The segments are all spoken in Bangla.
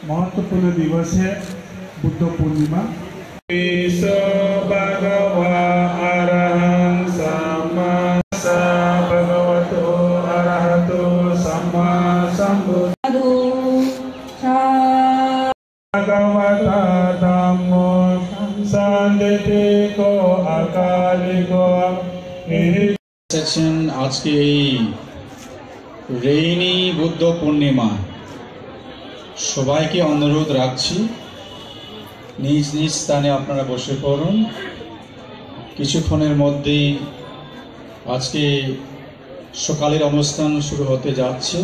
महत्वपूर्ण दिवस है बुद्ध पूर्णिमा। आज के रेनी बुद्ध पूर्णिमा সবাইকে অনুরোধ রাখছি নিজ নিজ স্থানে আপনারা বসে পড়ুন। কিছুক্ষণের মধ্যেই আজকে সকালের অনুষ্ঠান শুরু হতে যাচ্ছে।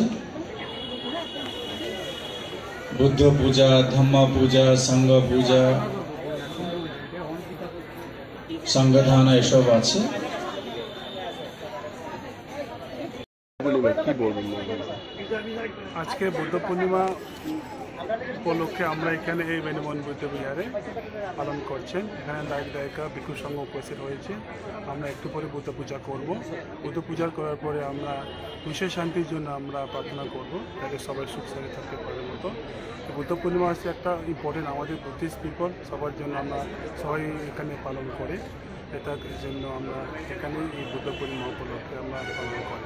বুদ্ধ পূজা, ধম্ম পূজা, সংঘ পূজা, সংঘধান এসব আছে। आज के बुद्ध पूर्णिमा उपलक्षे আমরা এখানে এই বেনিবন বুদ্ধ বিহারে পালন করছেন। এখানে দায়িক দায়িকা ভিক্ষু সংঘ উপস্থিত হয়েছে। আমরা একটু পরে বুদ্ধ পূজা করব। বুদ্ধ পূজা করার পরে আমরা বিশ্বের শান্তির জন্য আমরা প্রার্থনা করব, যাতে সবাই সুখ শান্তি থাকতে পারে মতো। বুদ্ধ পূর্ণিমা হচ্ছে একটা ইম্পর্টেন্ট আমাদের বুদ্ধিস্ট পিপল সবার জন্য আমরা সবাই এখানে পালন করে। এটার জন্য আমরা এখানে এই বুদ্ধ পূর্ণিমা উপলক্ষে আমরা পালন করি।